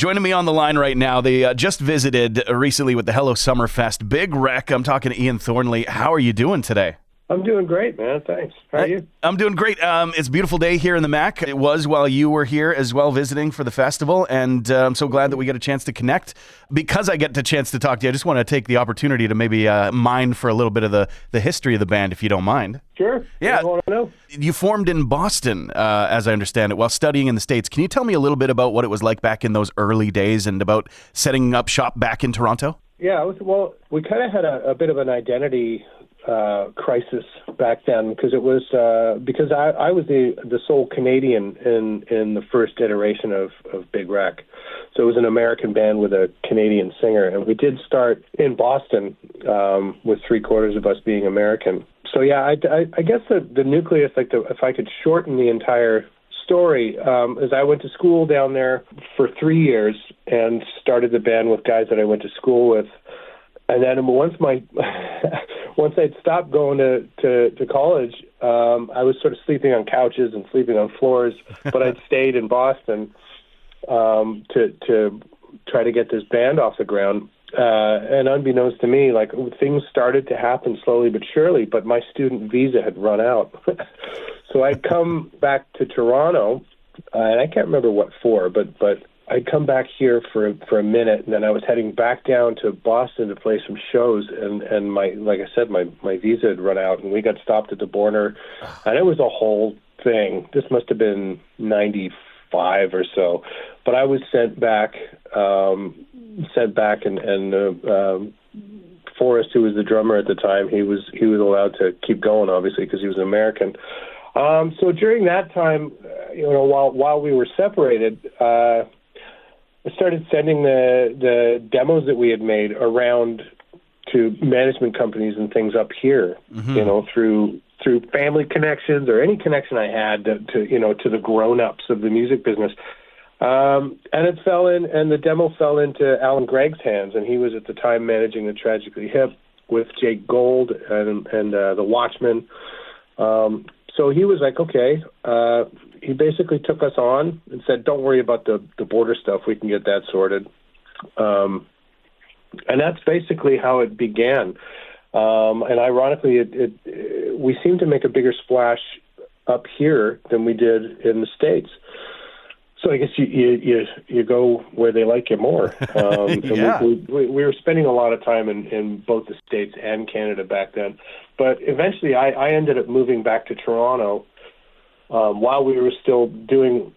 Joining me on the line right now, they just visited recently with the Hello Summerfest. Big Wreck. I'm talking to Ian Thornley. How are you doing today? I'm doing great, man. Thanks. How are you? I'm doing great. It's a beautiful day here in the Mac. It was while you were here as well visiting for the festival, and I'm so glad that we get a chance to connect. Because I get the chance to talk to you, I just want to take the opportunity to maybe mine for a little bit of the history of the band, if you don't mind. Sure. Yeah. I want to know. You formed in Boston, as I understand it, while studying in the States. Can you tell me a little bit about what it was like back in those early days and about setting up shop back in Toronto? Yeah, well, we kind of had a bit of an identity crisis back then because it was because I was the sole Canadian in the first iteration of Big Wreck. So it was an American band with a Canadian singer, and we did start in Boston with 3/4 of us being American. So yeah, I guess the nucleus, if I could shorten the entire story, is I went to school down there for 3 years and started the band with guys that I went to school with. And then once I'd stopped going to college, I was sort of sleeping on couches and sleeping on floors, but I'd stayed in Boston to try to get this band off the ground. And unbeknownst to me, like, things started to happen slowly but surely, but my student visa had run out. So I'd come back to Toronto, and I can't remember what for, but I'd come back here for a minute, and then I was heading back down to Boston to play some shows, and like I said, my visa had run out, and we got stopped at the border, and it was a whole thing. This must have been 95 or so, but I was sent back, and Forrest, who was the drummer at the time, he was allowed to keep going, obviously, because he was an American. So during that time, while we were separated, I started sending the demos that we had made around to management companies and things up here, through family connections or any connection I had to the grown-ups of the music business. And the demo fell into Alan Gregg's hands, and he was at the time managing the Tragically Hip with Jake Gold and the Watchmen. So he was like, okay. He basically took us on and said, don't worry about the border stuff. We can get that sorted. And that's basically how it began. And ironically, we seemed to make a bigger splash up here than we did in the States. So I guess you go where they like you more. Yeah. We were spending a lot of time in both the States and Canada back then. But eventually I ended up moving back to Toronto while we were still doing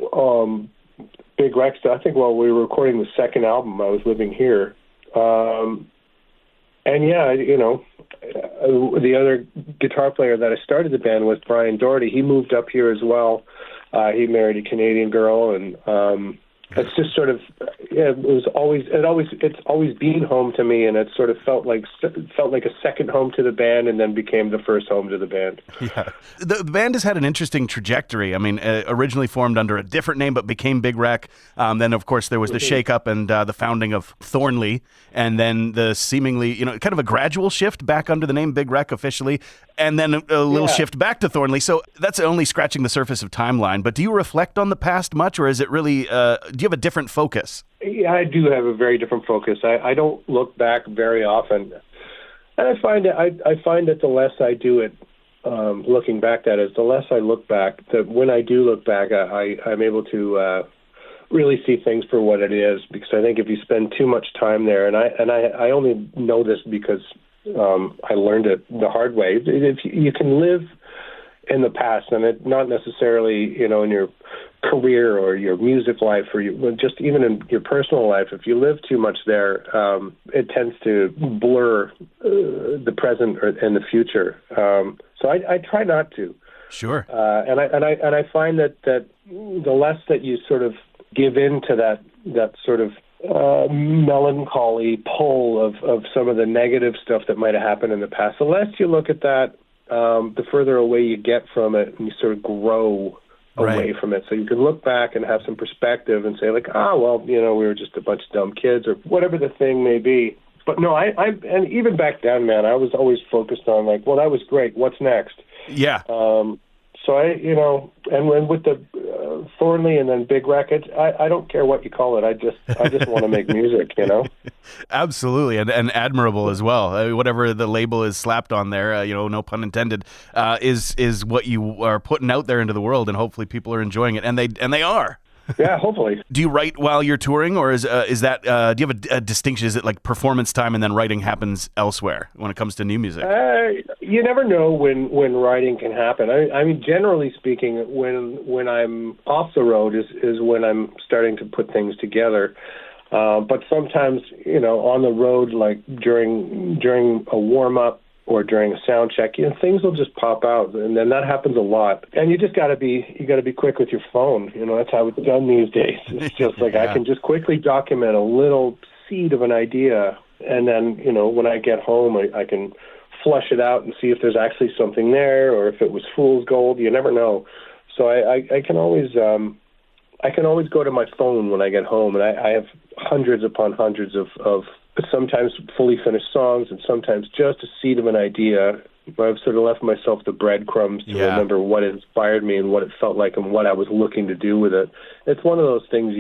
Big Wreck stuff. I think while we were recording the second album, I was living here. And yeah, the other guitar player that I started the band with, Brian Doherty, he moved up here as well. He married a Canadian girl, and it's just sort of, it's always been home to me, and it sort of felt like a second home to the band, and then became the first home to the band. Yeah, the band has had an interesting trajectory. I mean, originally formed under a different name, but became Big Wreck. Then, of course, there was the shakeup and the founding of Thornley, and then the seemingly, kind of a gradual shift back under the name Big Wreck officially, and then a little shift back to Thornley. So that's only scratching the surface of timeline. But do you reflect on the past much, or is it really? Do you have a different focus? Yeah, I do have a very different focus. I don't look back very often, and I find that the less I do it, looking back, that is, the less I look back. That when I do look back, I'm able to really see things for what it is. Because I think if you spend too much time there, and I only know this because I learned it the hard way. If you can live in the past, and it not necessarily in your career or your music life, or just even in your personal life, if you live too much there, it tends to blur the present and the future. So I try not to. Sure. And I find that the less that you sort of give in to that sort of melancholy pull of some of the negative stuff that might have happened in the past, the less you look at that, the further away you get from it, and you sort of grow away from it. So you can look back and have some perspective and say, like, we were just a bunch of dumb kids, or whatever the thing may be. But no, and even back then, man, I was always focused on, like, well, that was great. What's next? Yeah. So and when with the Thornley and then Big Records, I don't care what you call it. I just want to make music, Absolutely, and admirable as well. Whatever the label is slapped on there, no pun intended, is what you are putting out there into the world, and hopefully people are enjoying it, and they are. Yeah, hopefully. Do you write while you're touring, or is that? Do you have a distinction? Is it like performance time and then writing happens elsewhere when it comes to new music? You never know when writing can happen. I mean, generally speaking, when I'm off the road is when I'm starting to put things together. But sometimes, on the road, like during a warm up or during a sound check, things will just pop out, and then that happens a lot. And you just got to be quick with your phone. That's how it's done these days. It's just like I can just quickly document a little seed of an idea, and then when I get home, I can flush it out and see if there's actually something there, or if it was fool's gold. You never know. So I can always go to my phone when I get home, and I have hundreds upon hundreds of sometimes fully finished songs, and sometimes just a seed of an idea. I've sort of left myself the breadcrumbs to remember what inspired me and what it felt like and what I was looking to do with it. It's one of those things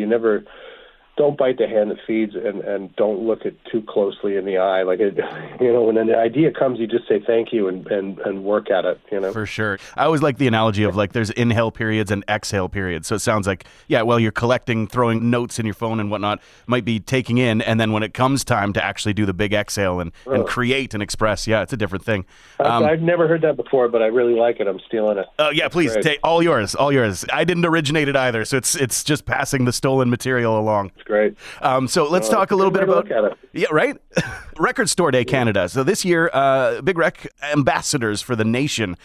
don't bite the hand that feeds, and don't look it too closely in the eye. Like when an idea comes, you just say thank you and work at it. For sure. I always like the analogy of like there's inhale periods and exhale periods. So it sounds like you're collecting, throwing notes in your phone and whatnot, might be taking in, and then when it comes time to actually do the big exhale and create and express, it's a different thing. I've never heard that before, but I really like it. I'm stealing it. Please take all yours. I didn't originate it either, so it's just passing the stolen material along. Great. So let's talk a little bit about it. Yeah, right? Record Store Day Canada. So this year, Big Rec ambassadors for the nation,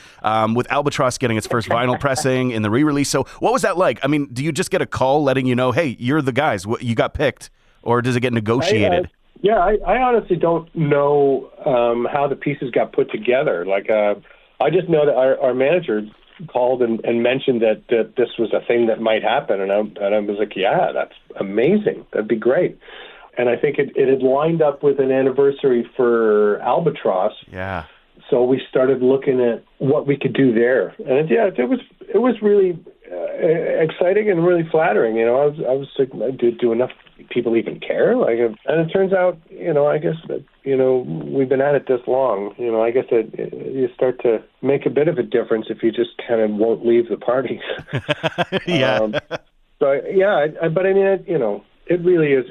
with Albatross getting its first vinyl pressing in the re-release. So what was that like? I mean, do you just get a call letting you know, hey, you're the guys, you got picked, or does it get negotiated? I honestly don't know how the pieces got put together. Like, I just know that our manager called and mentioned that this was a thing that might happen, and I was like, yeah, that's amazing. That'd be great. And I think it had lined up with an anniversary for Albatross. Yeah. So we started looking at what we could do there, and it was really exciting and really flattering. I was like, do enough people even care? Like, and it turns out, I guess that we've been at it this long. I guess you start to make a bit of a difference if you just kind of won't leave the party. Yeah. But I mean, it really is.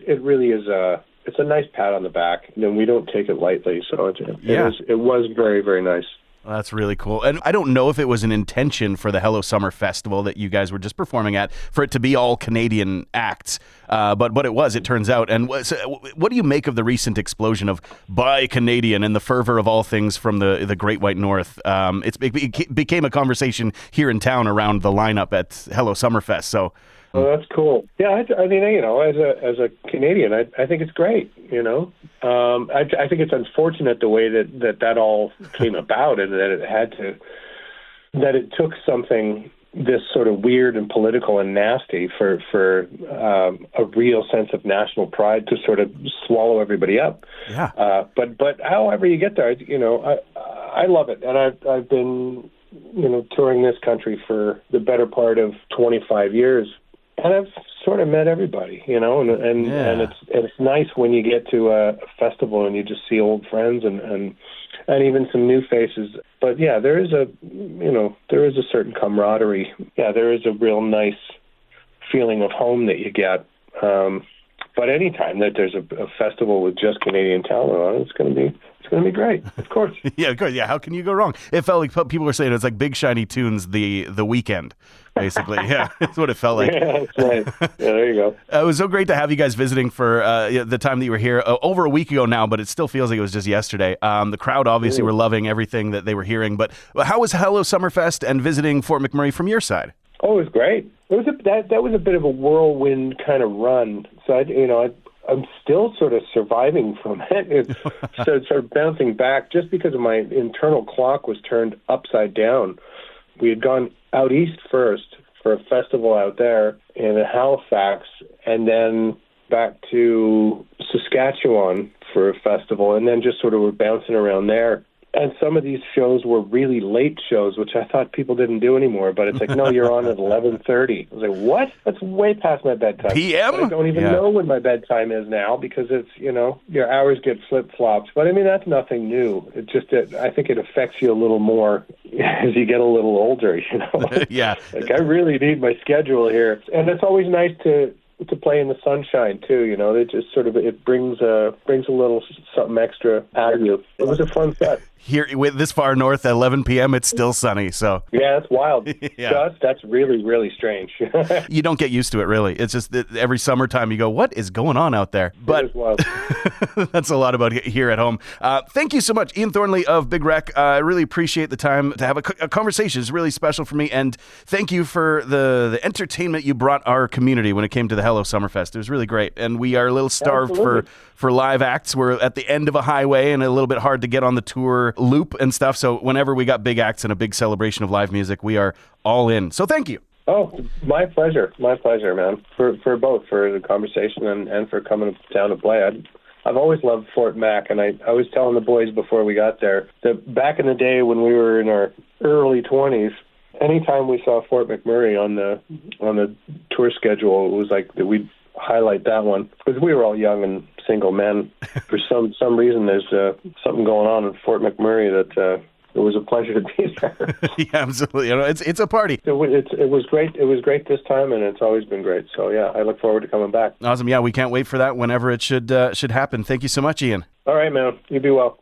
It's a nice pat on the back, and we don't take it lightly. So it was very, very nice. Well, that's really cool. And I don't know if it was an intention for the Hello Summer Festival that you guys were just performing at, for it to be all Canadian acts, but it was, it turns out. And what do you make of the recent explosion of Buy Canadian and the fervor of all things from the Great White North? It became a conversation here in town around the lineup at Hello Summerfest. So. Oh, that's cool. Yeah, I mean, as a Canadian, I think it's great. I think it's unfortunate the way that all came about, and that it took something this sort of weird and political and nasty for a real sense of national pride to sort of swallow everybody up. Yeah. But however you get there, I love it, and I've been touring this country for the better part of 25 years. And I've sort of met everybody, and it's nice when you get to a festival and you just see old friends and even some new faces. But yeah, there is a certain camaraderie. Yeah, there is a real nice feeling of home that you get. But anytime that there's a festival with just Canadian talent on it, it's going to be great. Of course. Yeah, of course. Yeah, how can you go wrong? It felt like people were saying it's like Big Shiny Tunes the weekend, basically. Yeah, that's what it felt like. Yeah, that's right. Yeah, there you go. It was so great to have you guys visiting for the time that you were here over a week ago now, but it still feels like it was just yesterday. The crowd obviously were loving everything that they were hearing. But how was Hello Summerfest and visiting Fort McMurray from your side? Oh, it was great. That was a bit of a whirlwind kind of run. So I'm still sort of surviving from it. So sort of bouncing back just because of my internal clock was turned upside down. We had gone out east first for a festival out there in Halifax, and then back to Saskatchewan for a festival, and then just sort of were bouncing around there. And some of these shows were really late shows, which I thought people didn't do anymore. But it's like, no, you're on at 11:30. I was like, what? That's way past my bedtime. PM? But I don't even know when my bedtime is now because it's, your hours get flip-flopped. But I mean, that's nothing new. I think it affects you a little more as you get a little older, Yeah. Like, I really need my schedule here. And it's always nice to play in the sunshine too, It just sort of brings a little something extra out of you. It was a fun set. Here, with this far north at 11 p.m., it's still sunny. So yeah, that's wild. Yeah. That's really, really strange. You don't get used to it, really. It's just that every summertime you go, what is going on out there? But it is wild. That's a lot about here at home. Thank you so much, Ian Thornley of Big Wreck. I really appreciate the time to have a conversation. It's really special for me. And thank you for the entertainment you brought our community when it came to the Hello Summerfest. It was really great. And we are a little starved for live acts. We're at the end of a highway and a little bit hard to get on the tour loop and stuff. So whenever we got big acts and a big celebration of live music, we are all in. So thank you. Oh, my pleasure. My pleasure, man. For both, for the conversation and for coming down to play. I've always loved Fort Mac, and I was telling the boys before we got there that back in the day when we were in our early 20s, anytime we saw Fort McMurray on the tour schedule, it was like that we'd highlight that one because we were all young and single men. For some reason, there's something going on in Fort McMurray that it was a pleasure to be there. Yeah, absolutely. It's a party. It was great. It was great this time, and it's always been great. So yeah, I look forward to coming back. Awesome. Yeah, we can't wait for that whenever it should happen. Thank you so much, Ian. All right, man. You be well.